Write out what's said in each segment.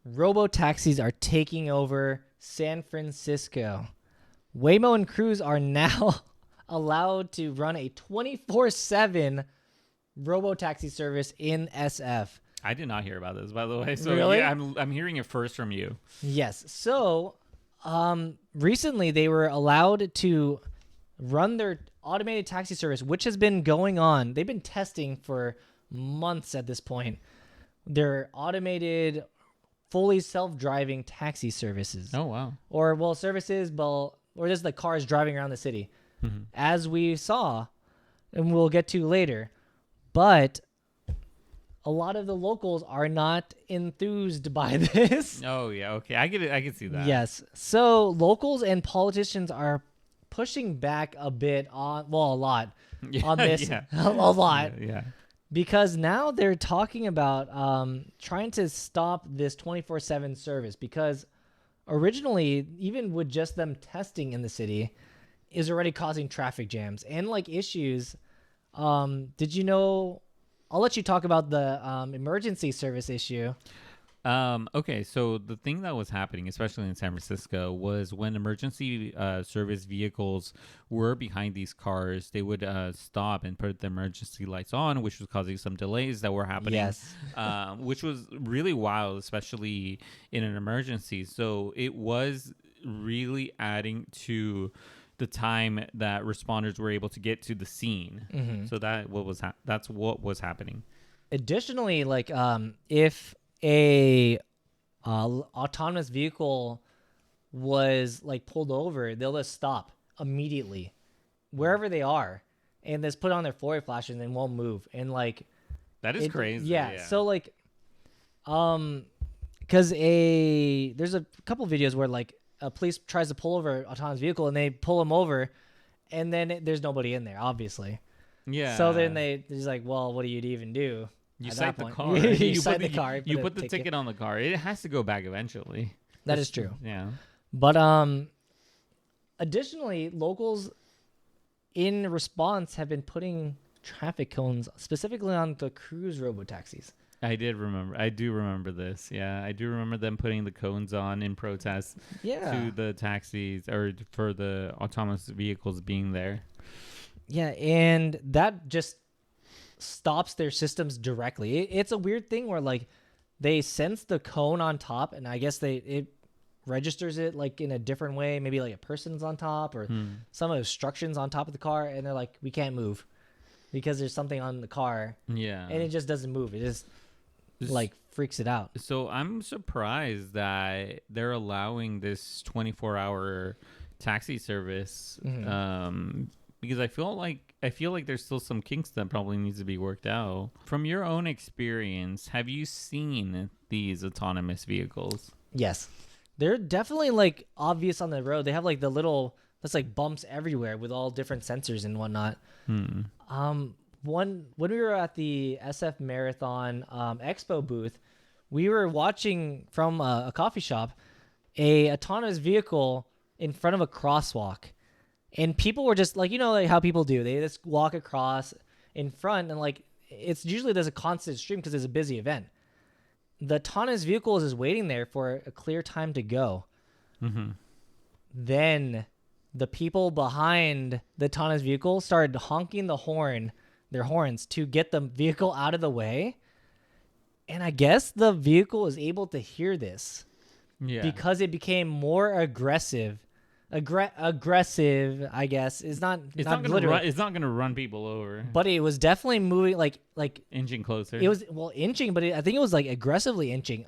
robo-taxis are taking over San Francisco. Waymo and Cruise are now allowed to run a 24/7 robo-taxi service in SF. I did not hear about this, by the way. So Really? yeah, I'm hearing it first from you. Yes. So, recently they were allowed to run their automated taxi service, which has been going on. They've been testing for months at this point. Their automated, fully self-driving taxi services. Oh, wow. Or services, or just the cars driving around the city, as we saw, and we'll get to later. But a lot of the locals are not enthused by this. Oh, yeah. Okay. I get it. I can see that. Yes. So locals and politicians are pushing back a bit on, a lot on this, a lot. Yeah. Because now they're talking about trying to stop this 24/7 service, because originally, even with just them testing in the city, is already causing traffic jams and issues. Did you know? I'll let you talk about the emergency service issue. Okay, so the thing that was happening, especially in San Francisco, was when emergency service vehicles were behind these cars, they would stop and put the emergency lights on, which was causing some delays that were happening. Yes. Which was really wild, especially in an emergency. So it was really adding to the time that responders were able to get to the scene. So that's what was happening. Additionally, if a autonomous vehicle was pulled over, they'll just stop immediately wherever they are and just put on their forward flashes and won't move. And that is crazy. Yeah. So because there's a couple videos where a police tries to pull over an autonomous vehicle and they pull them over, and then there's nobody in there, obviously. Yeah. So then they're just well, what do you even do? You At cite that the point? car. you cite the car. You put the ticket on the car. It has to go back eventually. That is true. Yeah. But additionally, locals in response have been putting traffic cones specifically on the Cruise robotaxis. I do remember this. Yeah, I do remember them putting the cones on in protest to the taxis, or for the autonomous vehicles being there. Yeah, and that just stops their systems directly. It's a weird thing where they sense the cone on top, and I guess it registers it in a different way. Maybe a person's on top, or some obstructions on top of the car, and they're we can't move because there's something on the car. Yeah, and it just doesn't move. It just freaks it out. So I'm surprised that they're allowing this 24-hour taxi service. Because I feel like there's still some kinks that probably needs to be worked out. From your own experience, have you seen these autonomous vehicles? Yes. They're definitely obvious on the road. They have the little bumps everywhere with all different sensors and whatnot. When we were at the SF Marathon Expo booth, we were watching from a coffee shop a autonomous vehicle in front of a crosswalk. And people were just how people do. They just walk across in front, and it's usually there's a constant stream because it's a busy event. The autonomous vehicle is just waiting there for a clear time to go. Then the people behind the autonomous vehicle started honking their horns to get the vehicle out of the way. And I guess the vehicle is able to hear this because it became more aggressive. Aggressive, I guess, is not. It's not gonna run people over. But it was definitely moving, inching closer. It was inching, but I think it was aggressively inching.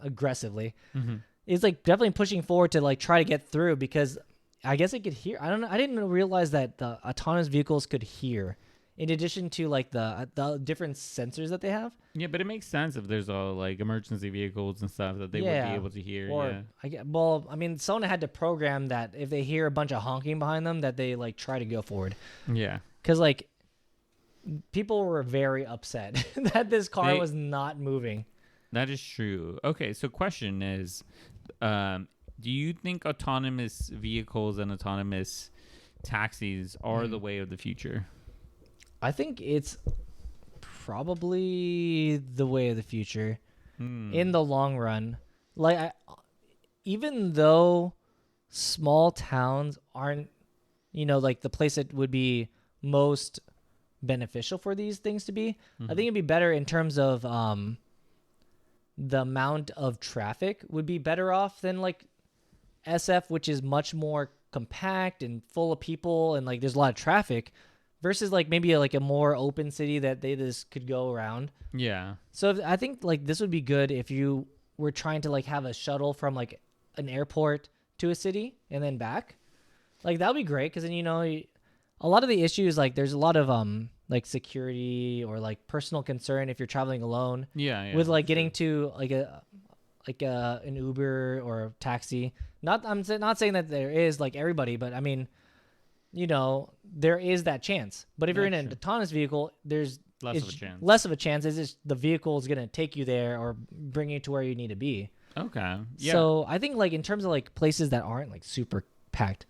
It's definitely pushing forward to try to get through, because I guess it could hear. I don't know. I didn't realize that the autonomous vehicles could hear, in addition to the different sensors that they have. Yeah, but it makes sense if there's all emergency vehicles and stuff that they would be able to hear. Someone had to program that if they hear a bunch of honking behind them, that they try to go forward. Yeah, because people were very upset that this car was not moving. That is true. Okay, so question is, do you think autonomous vehicles and autonomous taxis are the way of the future? I think it's probably the way of the future in the long run. like even though small towns aren't, like the place that would be most beneficial for these things to be, I think it'd be better in terms of the amount of traffic would be better off than like SF, which is much more compact and full of people and like there's a lot of traffic, versus like maybe like a more open city that they just could go around. Yeah. So I think like this would be good if you were trying to like have a shuttle from like an airport to a city and then back. Like that would be great, because then a lot of the issues, like there's a lot of like security or like personal concern if you're traveling alone. Yeah. With like getting to like an Uber or a taxi. I'm not saying that there is like everybody, but I mean, there is that chance. But if you're in an autonomous vehicle, there's less of a chance. Less of a chance. It's just the vehicle is gonna take you there or bring you to where you need to be. Okay. Yeah. So I think like in terms of like places that aren't like super packed,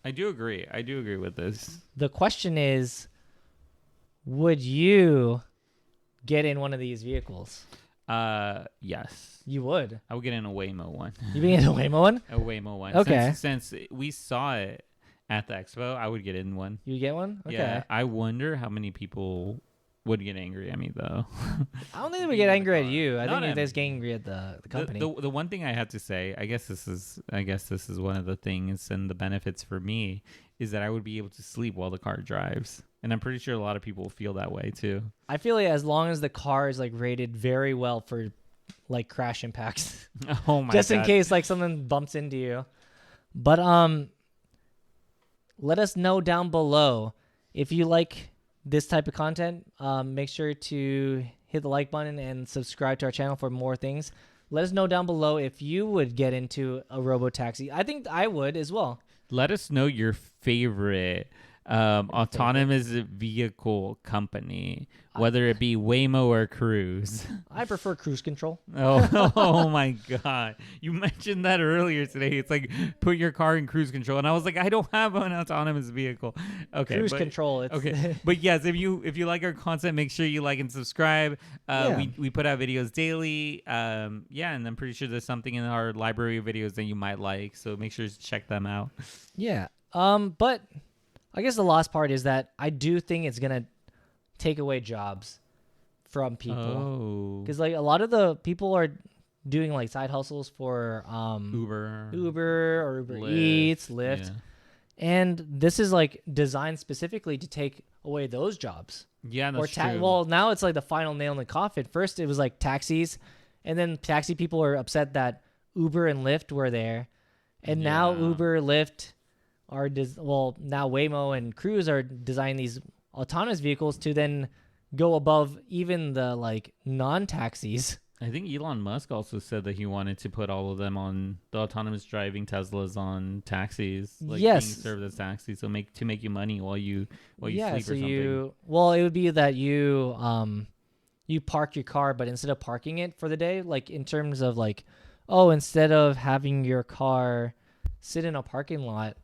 I do agree. I do agree with this. the question is, would you get in one of these vehicles? Yes. You would. I would get in a Waymo one. You be in a Waymo one? A Waymo one. Okay. Since we saw it at the expo, I would get in one. You get one? Okay. Yeah. I wonder how many people would get angry at me though. I don't think they would get angry at you. I Not think at they just me. get angry at the company. The one thing I have to say, I guess this is one of the things and the benefits for me is that I would be able to sleep while the car drives. And I'm pretty sure a lot of people feel that way too. I feel like as long as the car is like rated very well for like crash impacts, Oh my just God. in case like something bumps into you. But let us know down below if you like this type of content. Make sure to hit the like button and subscribe to our channel for more things. Let us know down below if you would get into a robo-taxi. I think I would as well. Let us know your favorite autonomous vehicle company, whether it be Waymo or Cruise. I prefer cruise control. Oh my God. You mentioned that earlier today. It's like, put your car in cruise control. And I was like, I don't have an autonomous vehicle. Okay. Cruise control. It's Okay. But yes, if you like our content, make sure you like and subscribe. Yeah. We put out videos daily. And I'm pretty sure there's something in our library of videos that you might like. So make sure to check them out. Yeah. But I guess the last part is that I do think it's gonna take away jobs from people, Oh. because like a lot of the people are doing like side hustles for Uber or Uber Lyft, Eats, Lyft, yeah. and this is like designed specifically to take away those jobs. Yeah, that's true. Well, now it's like the final nail in the coffin. First, it was like taxis, and then taxi people are upset that Uber and Lyft were there, and now Yeah. Uber, Lyft are now Waymo and Cruise are designing these autonomous vehicles to then go above even the like non-taxis. I think Elon Musk also said that he wanted to put all of them on the autonomous driving Teslas on taxis, like Yes. being served as taxis, so make you money while you Yeah, sleep so or something. it would be that you park your car, but instead of parking it for the day, like in terms of like, instead of having your car sit in a parking lot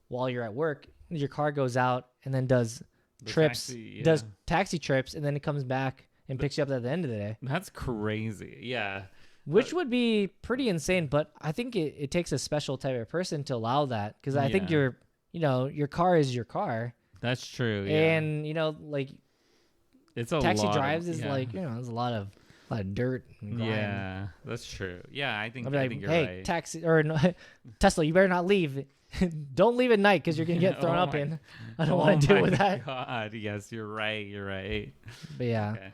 while you're at work, your car goes out and then does taxi trips, and then it comes back and picks you up at the end of the day, That's crazy. Yeah. which would be pretty insane. But I think it takes a special type of person to allow that, because I think Yeah. your car is your car, That's true. Yeah. and like it's a taxi lot drives of, is yeah. like there's a lot of dirt and grime. Yeah, that's true. Yeah, I think I'll be like, you're hey, right. taxi or no, Tesla, you better not leave. Don't leave at night, because you're gonna get thrown Oh up my- in. I don't want to deal with that. God, yes, you're right. But yeah. Okay.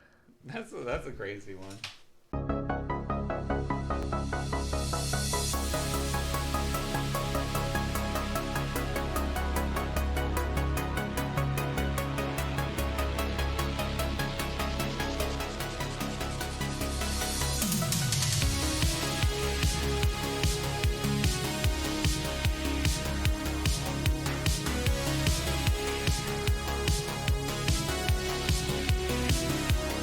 That's a crazy one.